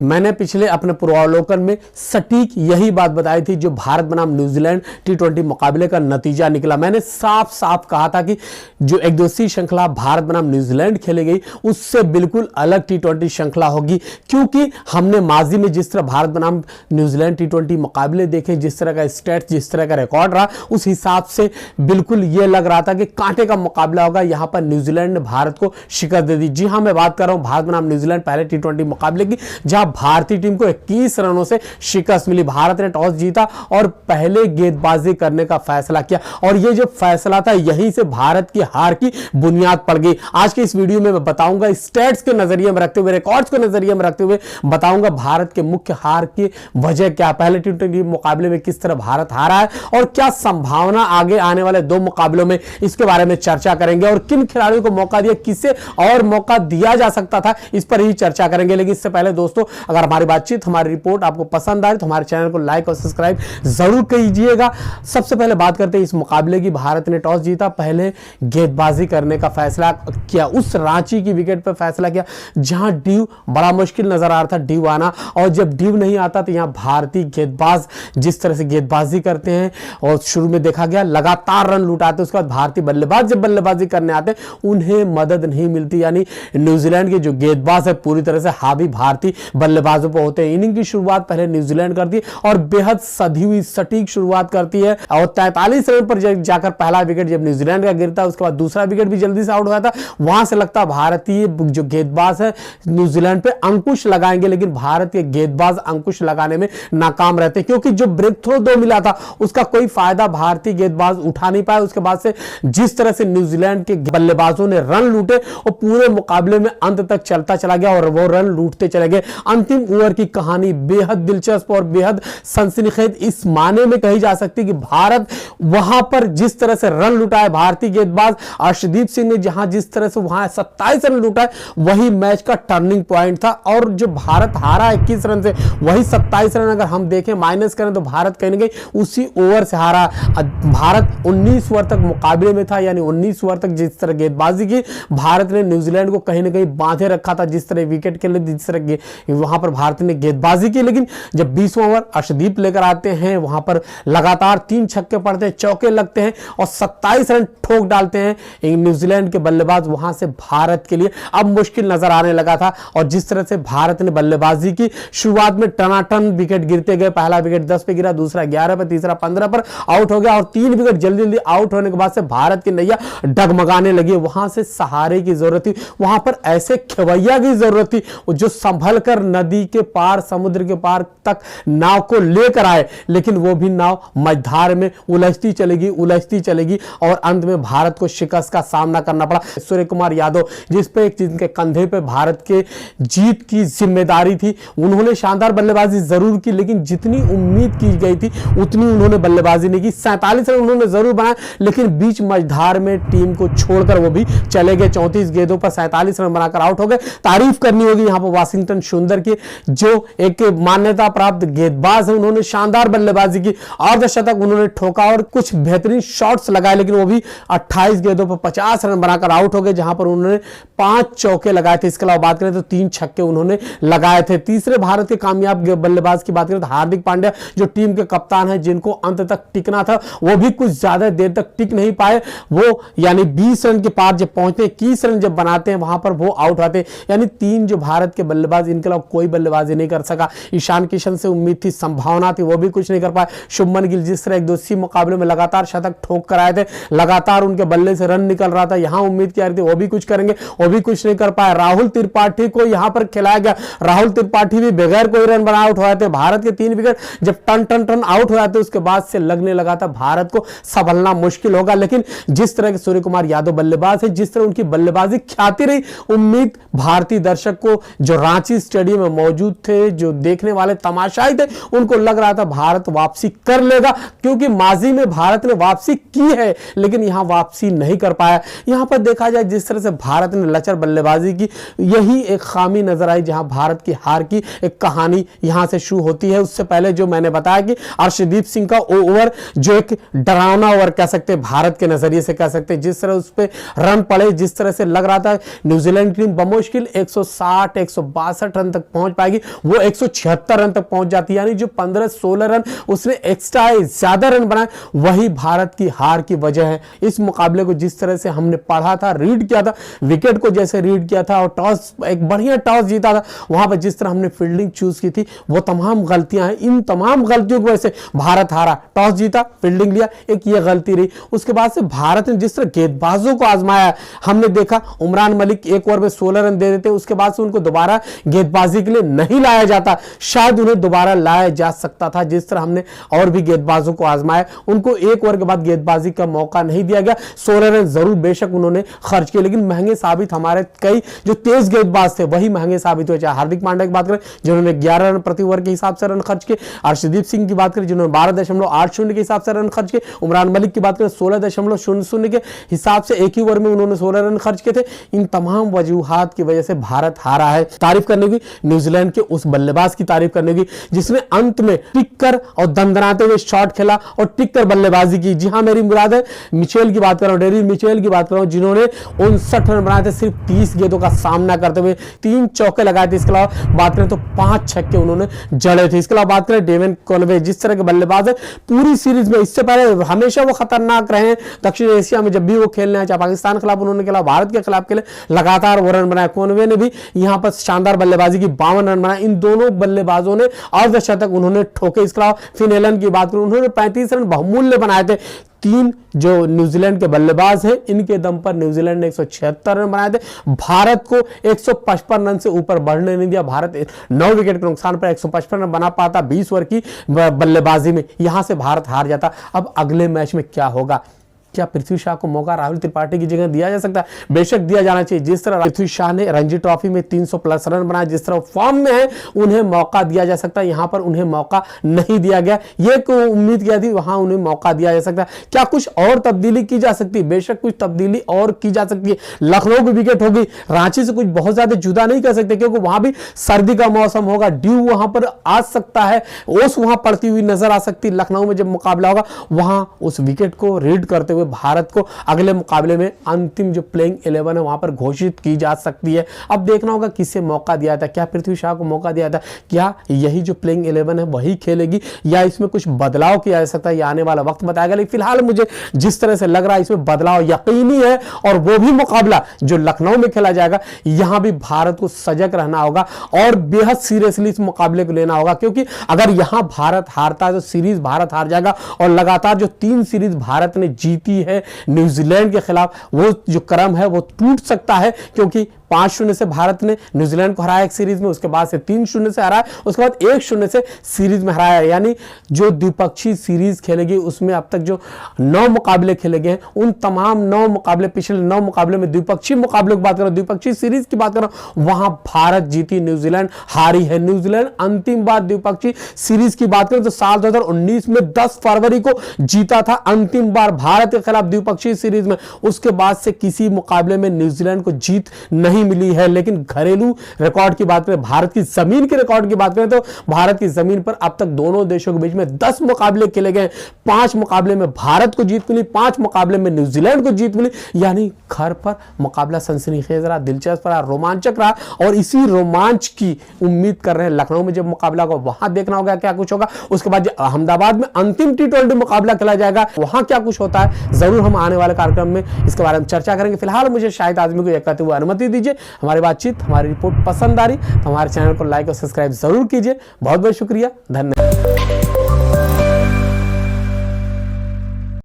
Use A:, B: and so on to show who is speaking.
A: मैंने पिछले अपने पूर्वावलोकन में सटीक यही बात बताई थी। जो भारत बनाम न्यूजीलैंड T20 मुकाबले का नतीजा निकला, मैंने साफ साफ कहा था कि जो एक दिवसीय श्रृंखला भारत बनाम न्यूजीलैंड खेली गई उससे बिल्कुल अलग T20 श्रृंखला होगी, क्योंकि हमने माजी में जिस तरह भारत बनाम न्यूजीलैंड T20 मुकाबले देखे, जिस तरह का स्टैट्स, जिस तरह का रिकॉर्ड रहा, उस हिसाब से बिल्कुल यह लग रहा था कि कांटे का मुकाबला होगा। यहां पर न्यूजीलैंड ने भारत को शिकस्त दे दी। जी हां, मैं बात कर रहा हूं भारत बनाम न्यूजीलैंड पहले T20 मुकाबले की, जहां भारतीय टीम को 21 रनों से शिकस्त मिली। भारत ने टॉस जीता और पहले गेंदबाजी करने का फैसला किया, और यह जो फैसला था यहीं से भारत की हार की बुनियाद पड़ गई। आज के इस वीडियो में मैं बताऊंगा, स्टैट्स के नजरिए में रखते हुए, रिकॉर्ड्स के नजरिए में रखते हुए बताऊंगा भारत के मुख्य हार की वजह क्या, पहले T20 मुकाबले में किस तरह भारत हारा है और क्या संभावना आगे आने वाले 2 मुकाबलों में, इसके बारे में चर्चा करेंगे। और किन खिलाड़ियों को मौका दिया, किसे और मौका दिया जा सकता था, इस पर ही चर्चा करेंगे। लेकिन इससे पहले दोस्तों, अगर हमारी बातचीत, हमारी रिपोर्ट आपको पसंद आए तो हमारे चैनल को लाइक और सब्सक्राइब जरूर कीजिएगा। सबसे पहले बात करते हैं इस मुकाबले की। भारत ने टॉस जीता, पहले गेंदबाजी करने का फैसला किया, उस रांची की विकेट पर फैसला किया जहां ड्यू बड़ा मुश्किल नजर आ रहा था, ड्यू आना। और जब ड्यू नहीं आता तो यहां भारतीय गेंदबाज जिस तरह से गेंदबाजी करते हैं, और शुरू में देखा गया लगातार रन लुटाते, उसके बाद भारतीय बल्लेबाज जब बल्लेबाजी करने आते उन्हें मदद नहीं मिलती। यानी न्यूजीलैंड के जो गेंदबाज है पूरी तरह से हावी भारतीय बल्लेबाजों पर होते हैं। इनिंग की शुरुआत पहले न्यूजीलैंड करती है और बेहद सधी हुई सटीक शुरुआत करती है, और 43 रन पर जाकर पहला विकेट जब न्यूजीलैंड का गिरता है, उसके बाद दूसरा विकेट भी जल्दी से आउट हो जाता। वहां से लगता भारतीय जो गेंदबाज है न्यूजीलैंड पे अंकुश लगाएंगे, लेकिन भारत के गेंदबाज अंकुश लगाने में नाकाम रहते, क्योंकि जो ब्रेक थ्रो 2 मिला था उसका कोई फायदा भारतीय गेंदबाज उठा नहीं पाए। उसके बाद से जिस तरह से न्यूजीलैंड के बल्लेबाजों ने रन लूटे और पूरे मुकाबले में अंत तक चलता चला गया और वो रन लूटते चले गए। अंतिम ओवर की कहानी बेहद दिलचस्प और बेहद सनसनीखेज इस माने में कही जा सकती है कि भारत वहां पर जिस तरह से रन लुटाए भारतीय गेंदबाज अर्शदीप सिंह ने, जहां जिस तरह से वहां 27 रन लुटाए, वही मैच का टर्निंग पॉइंट था। और जो भारत हारा 21 रन से, वही 27 रन अगर हम देखें माइनस करें तो भारत कहीं ना कहीं उसी ओवर से हारा। भारत 19 ओवर तक मुकाबले में था, यानी 19 ओवर तक जिस तरह गेंदबाजी की भारत ने न्यूजीलैंड को कहीं ना कहीं बांधे रखा था, जिस तरह विकेट के लिए जिस तरह वहां पर भारत ने गेंदबाजी की। लेकिन जब 20वां ओवर अर्शदीप लेकर आते हैं, वहां पर लगातार 3 छक्के पड़ते हैं, चौके लगते हैं और 27 रन ठोक डालते हैं न्यूजीलैंड के बल्लेबाज। वहां से भारत के लिए अब मुश्किल नजर आने लगा था, और जिस तरह से भारत ने बल्लेबाजी की, शुरुआत में टनाटन विकेट गिरते गए। पहला विकेट 10 पे गिरा, दूसरा 11 पे, तीसरा 15 पर आउट हो गया, और 3 विकेट जल्दी जल्दी आउट होने के बाद से भारत की नैया डगमगाने लगी। वहां से सहारे की जरूरत थी, वहां पर ऐसे खिवैया की जरूरत थी जो संभल कर नदी के पार, समुद्र के पार तक नाव को लेकर आए। लेकिन वो भी नाव मझधार में उलझती चलेगी और अंत में भारत को शिकस्त का सामना करना पड़ा। सूर्य कुमार यादव, जिस पे जिनके कंधे पे भारत के जीत की जिम्मेदारी थी, उन्होंने शानदार बल्लेबाजी जरूर की, लेकिन जितनी उम्मीद की गई थी उतनी उन्होंने बल्लेबाजी नहीं की। 47 रन उन्होंने जरूर बनाए, लेकिन बीच मझधार में टीम को छोड़कर वो भी चले गए। 34 गेंदों पर 47 रन बनाकर आउट हो गए। तारीफ करनी होगी यहां पर वाशिंगटन सुंदर की, जो एक मान्यता प्राप्त गेंदबाज है। उन्होंने शानदार बल्लेबाजी की, अर्धशतक उन्होंने ठोका और कुछ बेहतरीन शॉट्स लगाए, लेकिन वो भी 28 गेंदों पर 50 रन बनाकर आउट हो गए, जहां पर उन्होंने 5 चौके लगाए थे। इसके अलावा बात करें तो 3 छक्के उन्होंने लगाए थे। तीसरे भारत के कामयाब बल्लेबाज की बात करें तो हार्दिक पांड्या, जो टीम के कप्तान हैं, जिनको अंत तक टिकना था, वो भी कुछ ज्यादा देर तक टिक नहीं पाए। वो यानी 20 रन के पार जब पहुंचते हैं, 21 रन जब बनाते हैं, वहां पर वो आउट आते हैं। यानी 3 जो भारत के बल्लेबाज, इनके अलावा कोई बल्लेबाजी नहीं कर सका। ईशान किशन से उम्मीद थी, संभावना थी, वो भी कुछ नहीं कर पाए। शुभमन गिल जिस तरह एक दिवसीय मुकाबले में लगातार शतक ठोक कर आए थे, लगातार उनके बल्ले से रन निकल रहा था, यहां उम्मीद की थी वो भी कुछ करेंगे, वो भी कुछ नहीं कर पाए। राहुल त्रिपाठी को यहां पर खिलाया गया, राहुल त्रिपाठी भी बगैर कोई रन बना आउट हो जाते। भारत के 3 विकेट जब टन आउट हो जाते, उसके बाद से लगने लगा था भारत को संभलना मुश्किल होगा। लेकिन जिस तरह के सूर्य कुमार यादव बल्लेबाज है, जिस तरह उनकी बल्लेबाजी ख्याति रही, उम्मीद भारतीय दर्शक को जो रांची स्टेडियम में मौजूद थे, जो देखने वाले तमाशाई थे, उनको लग रहा था भारत वापसी कर लेगा, क्योंकि माजी में भारत ने वापसी की है, लेकिन यहां वापसी नहीं कर पाया। यहां पर देखा जाए जिस तरह से भारत ने लचर बल्लेबाजी की, यही एक खामी नजर आई, जहां भारत की हार की एक कहानी यहां से शुरू होती है। उससे पहले जो मैंने बताया कि अर्शदीप सिंह का ओवर जो एक डरावना ओवर कह सकते हैं, भारत के नजरिए से कह सकते हैं, जिस तरह उस पर रन पड़े, जिस तरह से लग रहा था न्यूजीलैंड टीम बमुश्किल 160 162 रन तक तक पहुंच पाएगी, वो 176 रन तक पहुंच जाती है। यानी जो 15-16 रन उसने एक्स्ट्रा ज्यादा रन बनाए, वही भारत की हार की वजह है। इस मुकाबले को जिस तरह से हमने पढ़ा था, रीड किया था, विकेट को जैसे रीड किया था और टॉस, एक बढ़िया टॉस जीता था, वहां पर जिस तरह हमने फील्डिंग चूज की थी, वो तमाम गलतियां हैं। इन तमाम गलतियों की वजह से भारत हारा। टॉस जीता, फील्डिंग लिया, एक ये गलती रही। उसके बाद से भारत ने जिस तरह गेंदबाजों को आजमाया, हमने देखा उमरान मलिक एक ओवर में 16 रन दे देते, उसके बाद से उनको दोबारा गेंदबाजी के लिए नहीं लाया जाता। शायद उन्हें दोबारा लाया जा सकता था। जिस तरह हमने और भी गेंदबाजों को आजमाया, उनको एक ओवर के बाद गेंदबाजी का मौका नहीं दिया गया। 16 रन जरूर बेशक उन्होंने खर्च किए, लेकिन महंगे साबित हमारे कई जो तेज गेंदबाज थे वही महंगे साबित हुए। चाहे हार्दिक पांड्या की बात करें जिन्होंने 11 रन प्रति ओवर के हिसाब से रन खर्च किए, अर्शदीप सिंह की बात करें जिन्होंने 12.80 के हिसाब से रन खर्च किए, उमरान मलिक की बात करें 16.00 के हिसाब से एक ही ओवर में उन्होंने 16 रन खर्च किए थे। इन तमाम वजूहात की वजह से भारत हारा है। तारीफ करने की न्यूजीलैंड के उस बल्लेबाज की तारीफ करने की जिसने अंत में टिक कर और दंदनाते हुए शॉट खेला और टिक कर बल्लेबाजी की। जी हां, मेरी मुराद है मिचेल की बात कर रहा हूं, डेरिल मिचेल की बात कर रहा हूं, जिन्होंने 59 रन बनाए थे सिर्फ 30 गेंदों का सामना करते हुए, 3 चौके लगाए थे। इसके अलावा बात करें तो 5 छक्के उन्होंने जड़े थे। इसके अलावा बात करें डेविन कॉनवे, जिस तरह के बल्लेबाज है पूरी सीरीज में, इससे पहले हमेशा वो खतरनाक रहे हैं दक्षिण एशिया में, जब भी वो खेलने आए, चाहे पाकिस्तान के खिलाफ उन्होंने खेला, भारत के खिलाफ खेले, लगातार वो रन बनाए। कॉनवे ने भी यहां पर शानदार बल्लेबाजी की, 52 रन बनाए। इन दोनों बल्लेबाजों ने अर्धशतक उन्होंने ठोके। इसके अलावा फिन एलन की बात करूं, उन्होंने 35 रन बहुमूल्य बनाए थे। 3 जो न्यूजीलैंड के बल्लेबाज हैं, इनके दम पर न्यूजीलैंड ने 176 रन बनाए थे। भारत को 155 रन से ऊपर बढ़ने नहीं दिया। भारत 9 विकेट के नुकसान पर 155 रन बना पाता 20 ओवर की बल्लेबाजी में, यहां से भारत हार जाता। अब अगले मैच में क्या होगा? क्या पृथ्वी शाह को मौका राहुल त्रिपाठी की जगह दिया जा सकता है? बेशक दिया जाना चाहिए। जिस तरह पृथ्वी शाह ने रणजी ट्रॉफी में 300 प्लस रन बनाए, जिस तरह फॉर्म में है, उन्हें मौका दिया जा सकता है। यहां पर उन्हें मौका नहीं दिया गया, ये उम्मीद किया थी, वहां उन्हें मौका दिया जा सकता है। क्या कुछ और तब्दीली की जा सकती है? बेशक कुछ तब्दीली और की जा सकती है। लखनऊ की विकेट होगी, रांची से कुछ बहुत ज्यादा जुदा नहीं कर सकते, क्योंकि वहां भी सर्दी का मौसम होगा, ड्यू वहां पर आ सकता है, ओस वहां पड़ती हुई नजर आ सकती है। लखनऊ में जब मुकाबला होगा, वहां उस विकेट को रीड करते हुए भारत को अगले मुकाबले में अंतिम जो प्लेइंग 11 है वहां पर घोषित की जा सकती है। अब देखना होगा किसे मौका दिया था। क्या पृथ्वी शाह को मौका दिया था? क्या यही जो प्लेइंग 11 है वही खेलेगी, या इसमें कुछ बदलाव किया जा सकता है? ये आने वाला वक्त बताएगा। लेकिन फिलहाल मुझे जिस तरह से लग रहा है इसमें बदलाव यकीनी है, और वो भी मुकाबला जो लखनऊ में खेला जाएगा, यहां भी भारत को सजग रहना होगा और बेहद सीरियसली इस मुकाबले को लेना होगा, क्योंकि अगर यहां भारत हारता है तो सीरीज भारत हार जाएगा, और लगातार जो 3 सीरीज भारत ने जीती है न्यूजीलैंड के खिलाफ, वो जो क्रम है वो टूट सकता है, क्योंकि 5-0 से भारत ने न्यूजीलैंड को हराया एक सीरीज में, उसके बाद से 3-0 से हराया, उसके बाद 1-0 से सीरीज में हराया। यानी जो द्विपक्षीय सीरीज खेलेगी उसमें अब तक जो 9 मुकाबले खेले गए हैं, उन तमाम 9 मुकाबले, पिछले 9 मुकाबले में द्विपक्षीय मुकाबले की बात करो, द्विपक्षीय सीरीज की बात करो, वहां भारत जीती, न्यूजीलैंड हारी है। न्यूजीलैंड अंतिम बार द्विपक्षीय सीरीज की बात करें तो साल 2019 में 10 फरवरी को जीता था अंतिम बार भारत के खिलाफ द्विपक्षीय सीरीज में। उसके बाद से किसी मुकाबले में न्यूजीलैंड को जीत नहीं मिली है। लेकिन घरेलू रिकॉर्ड की बात करें, भारत की जमीन के रिकॉर्ड की बात करें तो भारत की जमीन पर अब तक दोनों देशों के बीच में 10 मुकाबले खेले गए। 5 मुकाबले में भारत को जीत मिली, 5 मुकाबले में न्यूजीलैंड को जीत मिली। यानी घर पर मुकाबला सनसनीखेज रहा, दिलचस्प रहा, रोमांचक रहा, और इसी रोमांच की उम्मीद कर रहे हैं लखनऊ में जब मुकाबला होगा, वहां देखना होगा क्या कुछ होगा। उसके बाद अहमदाबाद में अंतिम T20 मुकाबला खेला जाएगा, वहां क्या कुछ होता है, जरूर हम आने वाले कार्यक्रम में इसके बारे में चर्चा करेंगे। फिलहाल मुझे शाहिद आजमी को यह कहते हुए अनुमति दीजिए। हमारी बातचीत, हमारी रिपोर्ट पसंद आ रही तो हमारे चैनल को लाइक और सब्सक्राइब जरूर कीजिए। बहुत बहुत शुक्रिया, धन्यवाद।